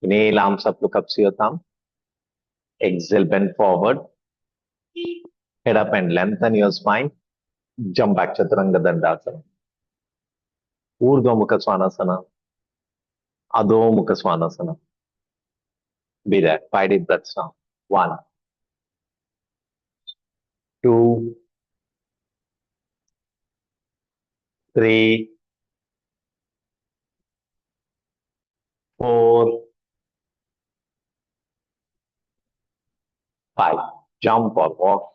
Inhale, arms up, look up to your thumb. Exhale, bend forward. Head up and lengthen your spine. Jump back, Chaturanga Dandasana. Urdhva Mukha Svanasana. Adho Mukha Svanasana. Be there. 5 deep breaths now. 1, 2, 3, 4, 5. Jump or walk.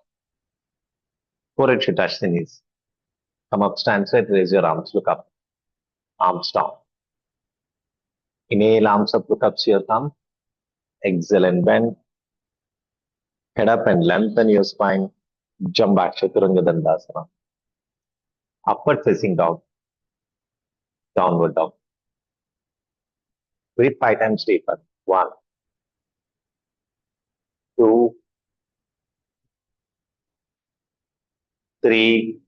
Forehead should touch the knees. Come up, stand straight, raise your arms, look up. Arms down. Inhale, arms up, look up to your thumb. Exhale and bend. Head up and lengthen your spine. Jump back, Chaturanga Dandasana. Upward facing dog. Downward dog. Breathe 5 times deeper. 1, 2, 3,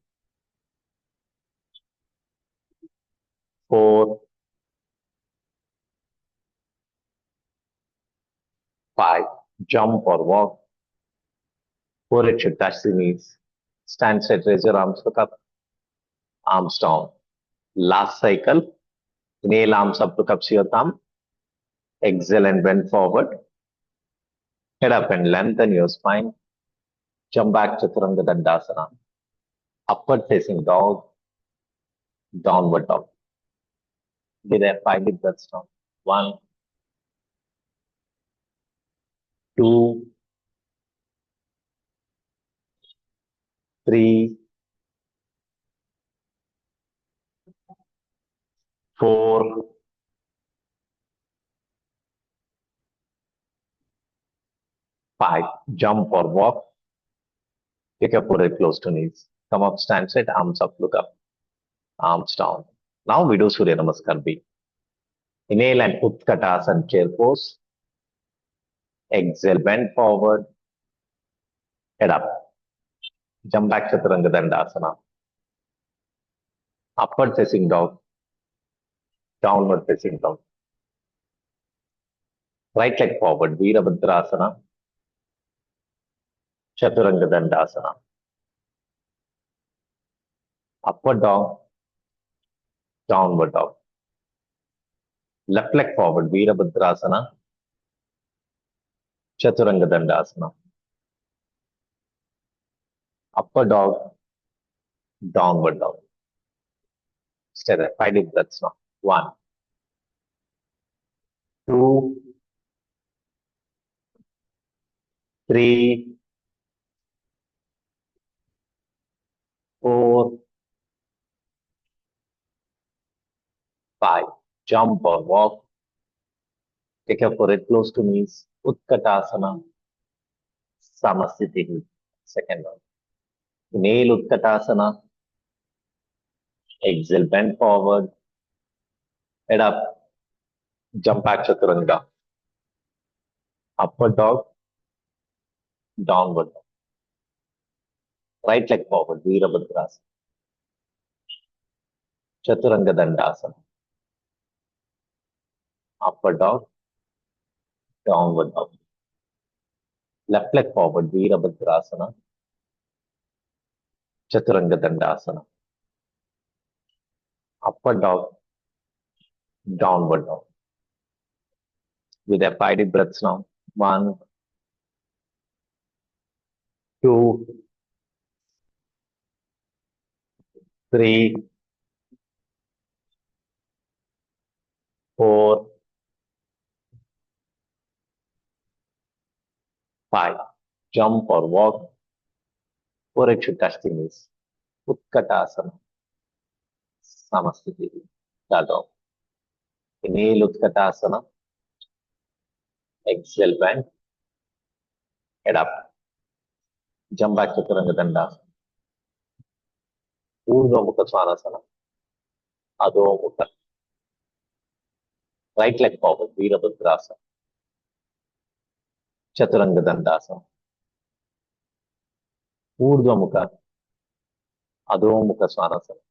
4, 5. Jump or walk. Forehead should touch the knees. Stand straight, raise your arms, look up. Arms down. Last cycle. Inhale, arms up, look up to your thumb. Exhale and bend forward. Head up and lengthen your spine. Jump back, Chaturanga Dandasana. Upward facing dog. Downward dog. Be there, 5 deep breaths now. 1, 2, 3, 4, 5. Jump or walk. Take your forehead close to knees. Come up, stand straight, arms up, look up. Arms down. Now we do Surya Namaskar B. Inhale and Utkatasana chair pose. Exhale, bend forward. Head up. Jump back, Chaturanga Dandasana. Upward facing dog. Downward facing dog. Right leg forward, Virabhadrasana. Chaturanga Dandasana. Upward dog. Downward dog. Left leg forward, Virabhadrasana. Chaturanga Dandasana. Upward dog. Downward dog. Stay there. 5 deep breaths now. 1, 2, 3, 4, 5. Jump or walk. Take your forehead close to knees. Utkatasana. Samasthiti. Second one. Inhale Utkatasana. Exhale, bend forward. Head up. Jump back, Chaturanga. Upward dog. Downward dog. Right leg forward, Virabhadrasana. Chaturanga Dandasana. Upward dog. Downward dog. Left leg forward, Virabhadrasana. Chaturanga Dandasana. Upward dog. Downward dog. With their 5 deep breaths now. 1, 2, 3, 4, 5. Jump or walk. Forehead should touch the knees. Utkatasana. Samasthiti. Dado. Inhale Utkatasana. Exhale, bend. Head up. Jump back to Chaturanga Dandasana. Urdhva Mukha Svanasana. Adho Mukha. Right leg forward, Virabhadrasana. Chaturanga Dandasana. Urdhva Mukha. Adho Mukha Svanasana.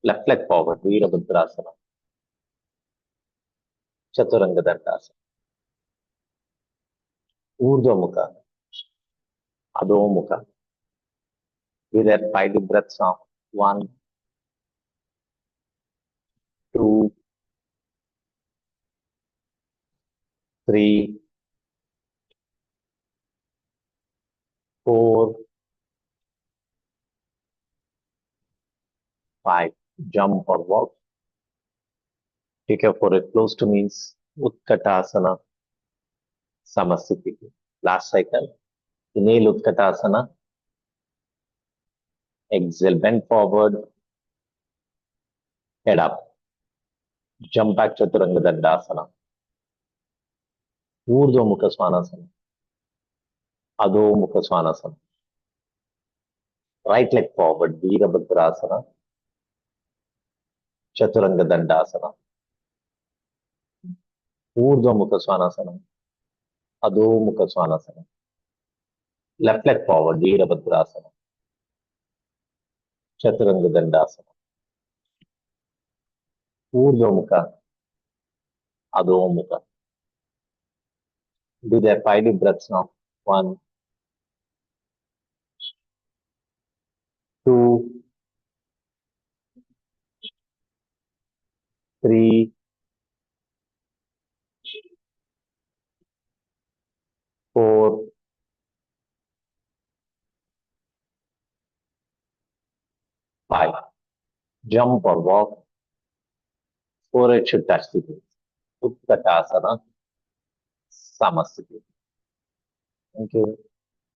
Left leg forward, Virabhadrasana. Chaturanga Dandasana. Urdhva Mukha, Adho Mukha. With that 5 deep breaths now. 1, 2, 3, 4, 5. Jump or walk. Take your forehead close to means Utkatasana Samasthiti. Last cycle. Inhale Utkatasana. Exhale, bend forward, head up. Jump back Chaturanga Dandasana. Urdhva Mukha Svanasana. Adho Mukha Svanasana. Right leg forward, Virabhadrasana. Chaturanga Dandasana. Urdhva Mukha Svanasana. Adho Mukha Svanasana. Left leg forward, Virabhadrasana. Chaturanga Dandasana. Urdhva Mukha. Adho Mukha. Do their 5 deep breaths now. 1, 2, 3, 4, 5. Jump or walk. Forehead should touch the ground. Utkatasana Samasthiti. Thank you.